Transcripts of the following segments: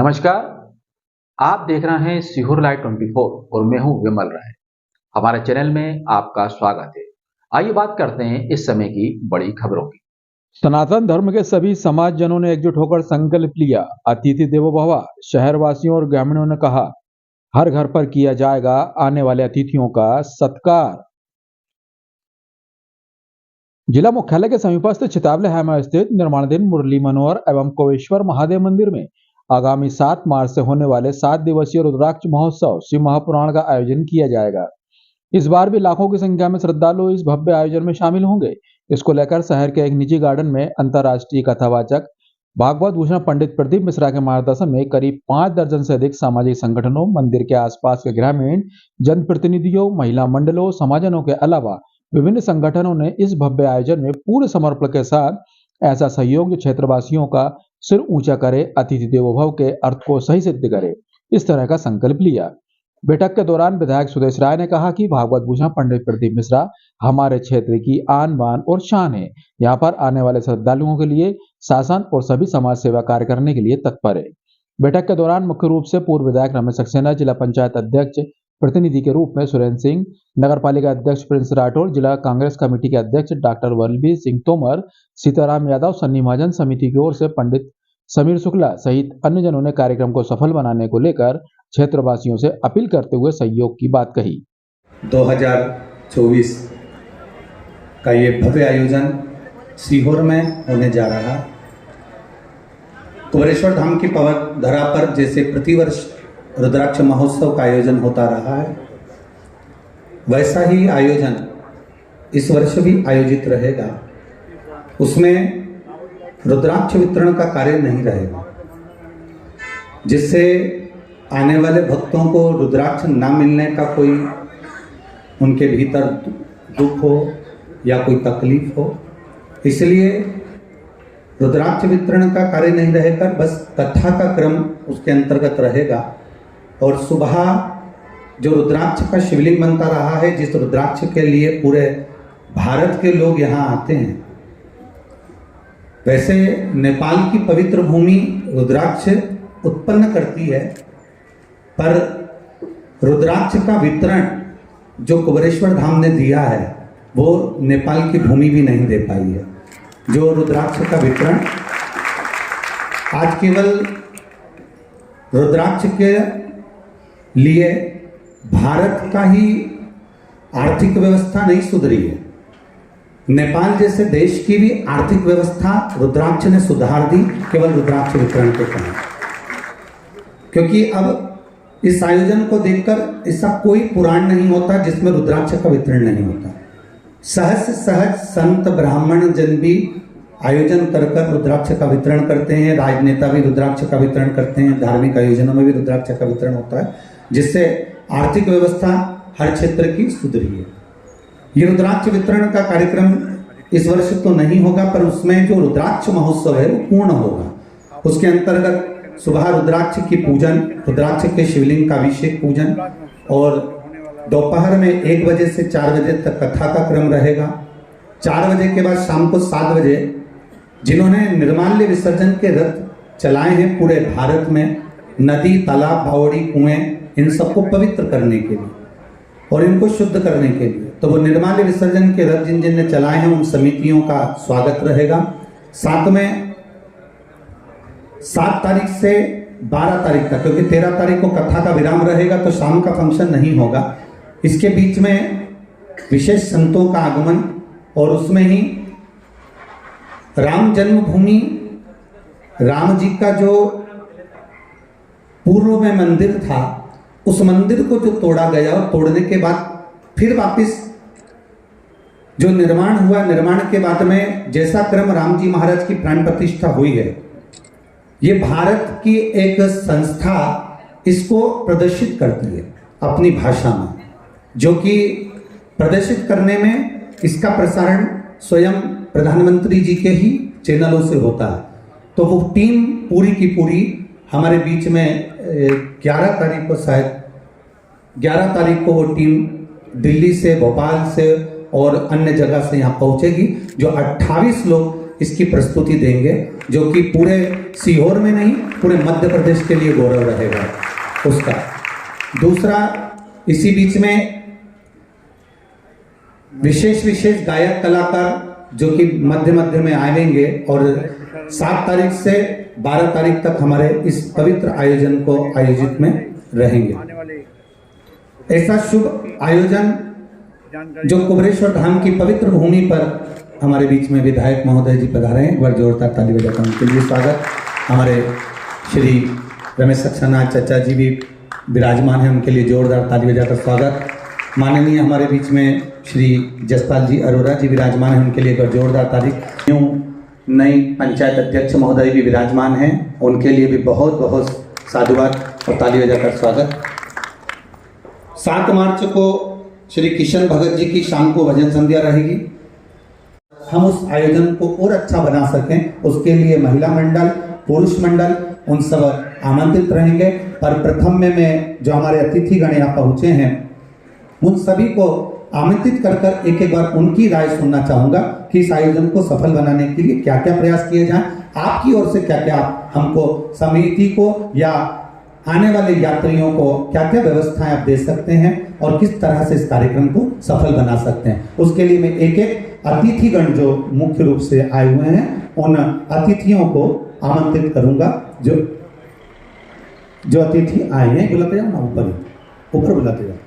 नमस्कार। आप देख रहे हैं सीहोर लाइव 24 और मैं हूं विमल राय। हमारे चैनल में आपका स्वागत है। आइए बात करते हैं इस समय की बड़ी खबरों की। सनातन धर्म के सभी समाजजनों ने एकजुट होकर संकल्प लिया, अतिथि देवो भव। शहरवासियों और ग्रामीणों ने कहा, हर घर पर किया जाएगा आने वाले अतिथियों का सत्कार। जिला मुख्यालय के समीपस्थ चितावले हैमा स्थित निर्माणाधीन मुरली मनोहर एवं कोवेश्वर महादेव मंदिर में आगामी 7 मार्च से होने वाले 7 दिवसीय रुद्राक्ष महोत्सव शिव महापुराण का आयोजन किया जाएगा। इस बार भी लाखों की संख्या में श्रद्धालु इस भव्य आयोजन में शामिल होंगे। इसको लेकर शहर के एक निजी गार्डन में अंतर्राष्ट्रीय कथावाचक भागवत भूषण पंडित प्रदीप मिश्रा के मार्गदर्शन में करीब 5 दर्जन से अधिक सामाजिक संगठनों, मंदिर के आसपास के ग्रामीण जनप्रतिनिधियों, महिला मंडलों, समाजजनों के अलावा विभिन्न संगठनों ने इस भव्य आयोजन में पूर्ण समर्पण के साथ ऐसा सहयोग जो क्षेत्रवासियों का सिर ऊंचा करे, अतिथि देवो भव के अर्थ को सही सिद्ध करे, इस तरह का संकल्प लिया। बैठक के दौरान विधायक सुदेश राय ने कहा कि भागवत भूषण पंडित प्रदीप मिश्रा हमारे क्षेत्र की आन बान और शान है। यहाँ पर आने वाले श्रद्धालुओं के लिए शासन और सभी समाज सेवा कार्य करने के लिए तत्पर है। बैठक के दौरान मुख्य रूप से पूर्व विधायक रमेश सक्सेना, जिला पंचायत अध्यक्ष प्रतिनिधि के रूप में सुरेंद्र सिंह, नगर पालिका अध्यक्ष प्रिंस राठौर, जिला कांग्रेस कमेटी के अध्यक्ष डॉक्टर बलबीर सिंह तोमर, सीताराम यादव, सन्नी महाजन, समिति की ओर से पंडित समीर शुक्ला सहित अन्य जनों ने कार्यक्रम को सफल बनाने को लेकर क्षेत्रवासियों से अपील करते हुए सहयोग की बात कही। 2024 का ये भव्य आयोजन सीहोर में होने जा रहा। कुबेरेश्वर धाम की पवित्र धरा पर जैसे प्रतिवर्ष रुद्राक्ष महोत्सव का आयोजन होता रहा है, वैसा ही आयोजन इस वर्ष भी आयोजित रहेगा। उसमें रुद्राक्ष वितरण का कार्य नहीं रहेगा, जिससे आने वाले भक्तों को रुद्राक्ष ना मिलने का कोई उनके भीतर दुख हो या कोई तकलीफ हो, इसलिए रुद्राक्ष वितरण का कार्य नहीं रहेगा, बस कथा का क्रम उसके अंतर्गत रहेगा। और सुबह जो रुद्राक्ष का शिवलिंग बनता रहा है, जिस रुद्राक्ष के लिए पूरे भारत के लोग यहाँ आते हैं, वैसे नेपाल की पवित्र भूमि रुद्राक्ष उत्पन्न करती है, पर रुद्राक्ष का वितरण जो कुबेरेश्वर धाम ने दिया है वो नेपाल की भूमि भी नहीं दे पाई है। जो रुद्राक्ष का वितरण आज केवल रुद्राक्ष के लिए भारत का ही आर्थिक व्यवस्था नहीं सुधरी है, नेपाल जैसे देश की भी आर्थिक व्यवस्था रुद्राक्ष ने सुधार दी, केवल रुद्राक्ष वितरण के कारण। क्योंकि अब इस आयोजन को देखकर ऐसा कोई पुराण नहीं होता जिसमें रुद्राक्ष का वितरण नहीं होता। सहज सहज संत ब्राह्मण जन भी आयोजन कर कर रुद्राक्ष का वितरण करते हैं, राजनेता भी रुद्राक्ष का वितरण करते हैं, धार्मिक आयोजनों में भी रुद्राक्ष का वितरण होता है, जिससे आर्थिक व्यवस्था हर क्षेत्र की सुधरी है। ये रुद्राक्ष वितरण का कार्यक्रम इस वर्ष तो नहीं होगा, पर उसमें जो रुद्राक्ष महोत्सव है वो पूर्ण होगा। उसके अंतर्गत सुबह रुद्राक्ष की पूजन, रुद्राक्ष के शिवलिंग का अभिषेक पूजन, और दोपहर में 1 बजे से 4 बजे तक कथा का क्रम रहेगा। 4 बजे के बाद शाम को 7 बजे जिन्होंने निर्माल्य विसर्जन के रथ चलाए हैं पूरे भारत में, नदी, तालाब, बावड़ी, कुएं, इन सबको पवित्र करने के लिए और इनको शुद्ध करने के लिए, तो वो निर्माल्य विसर्जन के रथ जिन जिन ने चलाए हैं उन समितियों का स्वागत रहेगा। साथ में 7 तारीख से 12 तारीख तक, क्योंकि 13 तारीख को कथा का विराम रहेगा तो शाम का फंक्शन नहीं होगा, इसके बीच में विशेष संतों का आगमन, और उसमें ही राम जन्मभूमि, राम जी का जो पूर्व में मंदिर था, उस मंदिर को जो तोड़ा गया और तोड़ने के बाद फिर वापस जो निर्माण हुआ, निर्माण के बाद में जैसा क्रम राम जी महाराज की प्राण प्रतिष्ठा हुई है, ये भारत की एक संस्था इसको प्रदर्शित करती है अपनी भाषा में, जो कि प्रदर्शित करने में इसका प्रसारण स्वयं प्रधानमंत्री जी के ही चैनलों से होता है। तो वो टीम पूरी की पूरी हमारे बीच में 11 तारीख को, शायद 11 तारीख को वो टीम दिल्ली से, भोपाल से और अन्य जगह से यहाँ पहुंचेगी, जो 28 लोग इसकी प्रस्तुति देंगे, जो कि पूरे सीहोर में नहीं पूरे मध्य प्रदेश के लिए गौरव रहेगा उसका। दूसरा, इसी बीच में विशेष गायक कलाकार जो कि मध्य में आएंगे और 7 तारीख से 12 तारीख तक हमारे इस पवित्र आयोजन को आयोजित में रहेंगे। ऐसा शुभ आयोजन जो कुबरेश्वर धाम की पवित्र भूमि पर हमारे बीच में विधायक महोदय जी पधारे हैं, एक बार जोरदार ताली बजाकर उनके लिए स्वागत। हमारे श्री रमेश सक्सेना चाचा जी भी विराजमान हैं, उनके लिए जोरदार ताली बजाकर स्वागत। माननीय हमारे बीच में श्री जसपाल जी अरोरा जी विराजमान हैं, उनके लिए एक बार जोरदार ताली। यूँ नई पंचायत अध्यक्ष महोदय भी विराजमान हैं, उनके लिए भी बहुत साधुवाद और ताली बजाकर स्वागत। 7 मार्च को श्री किशन भगत जी की शाम को भजन संध्या रहेगी। हम उस आयोजन को और अच्छा बना सकें उसके लिए महिला मंडल, पुरुष मंडल उन सब आमंत्रित रहेंगे। पर प्रथम में मैं जो हमारे अतिथिगण यहाँ पहुँचे हैं उन सभी को आमंत्रित कर एक बार उनकी राय सुनना चाहूँगा कि इस आयोजन को सफल बनाने के लिए क्या क्या प्रयास किए जाएं, आपकी ओर से क्या क्या हमको समिति को या आने वाले यात्रियों को क्या क्या व्यवस्थाएं आप दे सकते हैं और किस तरह से इस कार्यक्रम को सफल बना सकते हैं। उसके लिए मैं एक अतिथिगण जो मुख्य रूप से आए हुए हैं उन अतिथियों को आमंत्रित करूंगा। जो अतिथि आए हैं बुलाते जाओ ना, ऊपर बुलाते जाओ।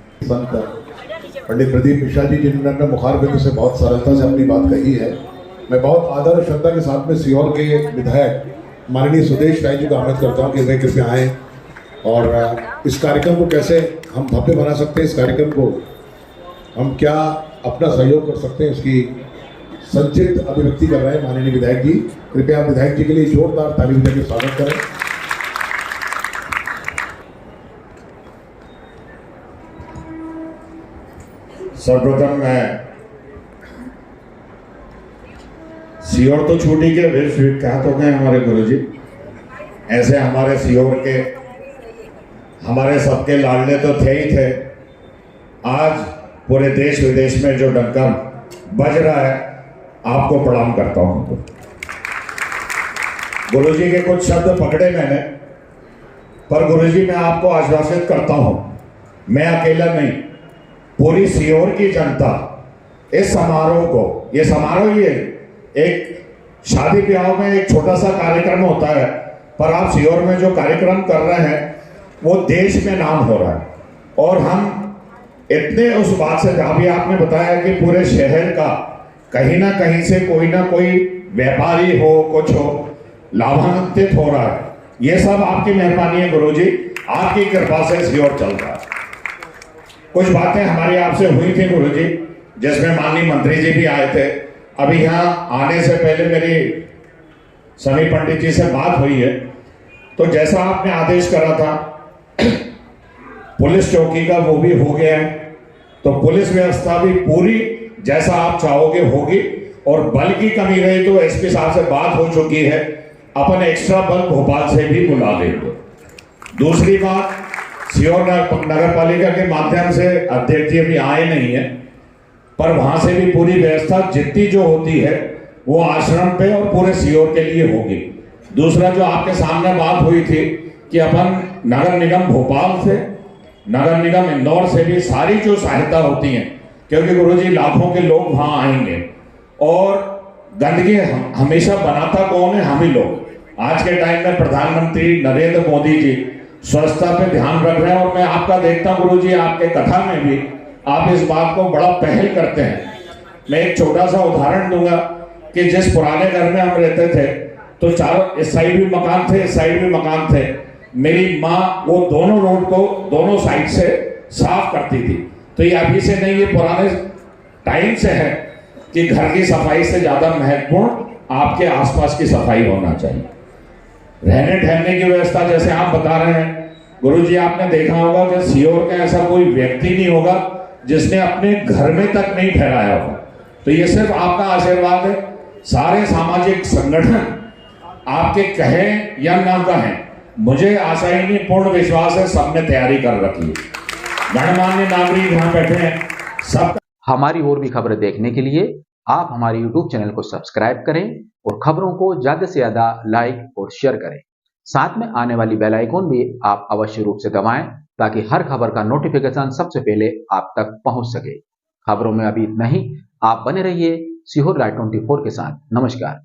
पंडित प्रदीप मिश्रा जी जिन्होंने मुखार बिंदु से बहुत सरलता से अपनी बात कही है, मैं बहुत आदर और श्रद्धा के साथ में सीहोर के विधायक माननीय सुदेश राय जी को आमंत्रित करता हूँ कि वे कृपया आएँ और इस कार्यक्रम को कैसे हम भव्य बना सकते हैं, इस कार्यक्रम को हम क्या अपना सहयोग कर सकते हैं, इसकी संक्षिप्त अभिव्यक्ति कर रहे हैं माननीय विधायक जी। कृपया विधायक जी के लिए जोरदार ताली बजा के स्वागत करें। सर्वप्रथम मैं सीहोर तो छूटी के विश्व विख्यात हो गए हमारे गुरुजी, ऐसे हमारे सीहोर के हमारे सबके लाडले तो थे ही थे। आज पूरे देश विदेश में जो डंका बज रहा है, आपको प्रणाम करता हूं। गुरुजी के कुछ शब्द पकड़े मैंने, पर गुरुजी मैं आपको आश्वासित करता हूं, मैं अकेला नहीं, पूरी सीहोर की जनता इस समारोह को, ये समारोह ही है, एक शादी ब्याह में एक छोटा सा कार्यक्रम होता है, पर आप सीहोर में जो कार्यक्रम कर रहे हैं वो देश में नाम हो रहा है। और हम इतने उस बात से, अभी आपने बताया कि पूरे शहर का कहीं ना कहीं से कोई ना कोई व्यापारी हो, कुछ हो, लाभान्वित हो रहा है। ये सब आपकी मेहरबानी है गुरुजी, आपकी कृपा से सीहोर चल रहा है। कुछ बातें हमारी आपसे हुई थी गुरुजी, जिसमें माननीय मंत्री जी भी आए थे। अभी यहाँ आने से पहले मेरी समी पंडित जी से बात हुई है, तो जैसा आपने आदेश करा था पुलिस चौकी का, वो भी हो गया है। तो पुलिस व्यवस्था भी पूरी जैसा आप चाहोगे होगी, और बल की कमी रही तो एसपी साहब से बात हो चुकी है, अपन एक्स्ट्रा बल भोपाल से भी बुला लेंगे। दूसरी बात, सीहोर नगर पालिका के माध्यम से अध्यक्ष जी अभी आए नहीं है, पर वहां से भी पूरी व्यवस्था जितनी जो होती है वो आश्रम पे और पूरे सीहोर के लिए होगी। दूसरा जो आपके सामने बात हुई थी कि अपन नगर निगम भोपाल से, नगर निगम इंदौर से भी सारी जो सहायता होती है, क्योंकि गुरुजी लाखों के लोग वहां आएंगे और गंदगी हमेशा बनाता कौन है? हम ही लोग। आज के टाइम में प्रधानमंत्री नरेंद्र मोदी जी स्वच्छता पे ध्यान रख रहे हैं, और मैं आपका देखता हूं गुरुजी, आपके कथा में भी आप इस बात को बड़ा पहल करते हैं। मैं एक छोटा सा उदाहरण दूंगा कि जिस पुराने घर में हम रहते थे तो चारों, इस साइड भी मकान थे, इस साइड भी मकान थे। मेरी माँ वो दोनों रोड को दोनों साइड से साफ करती थी। तो ये अभी से नहीं, ये पुराने टाइम से है कि घर की सफाई से ज्यादा महत्वपूर्ण आपके आसपास की सफाई होना चाहिए। रहने ठहरने की व्यवस्था जैसे आप बता रहे हैं गुरुजी, आपने देखा होगा कि सीहोर का ऐसा कोई व्यक्ति नहीं होगा जिसने अपने घर में तक नहीं ठहराया होगा। तो ये सिर्फ आपका आशीर्वाद है। सारे सामाजिक संगठन आपके कहें या ना कहें, मुझे आशा ही नहीं, पूर्ण विश्वास है सबने तैयारी कर रखी है। गणमान्य नागरिक यहाँ बैठे हैं सब। हमारी और भी खबरें देखने के लिए आप हमारे YouTube चैनल को सब्सक्राइब करें और खबरों को ज्यादा से ज्यादा लाइक और शेयर करें। साथ में आने वाली बेल आइकन भी आप अवश्य रूप से दबाएं ताकि हर खबर का नोटिफिकेशन सबसे पहले आप तक पहुंच सके। खबरों में अभी इतना ही। आप बने रहिए सीहोर लाइव 24 के साथ। नमस्कार।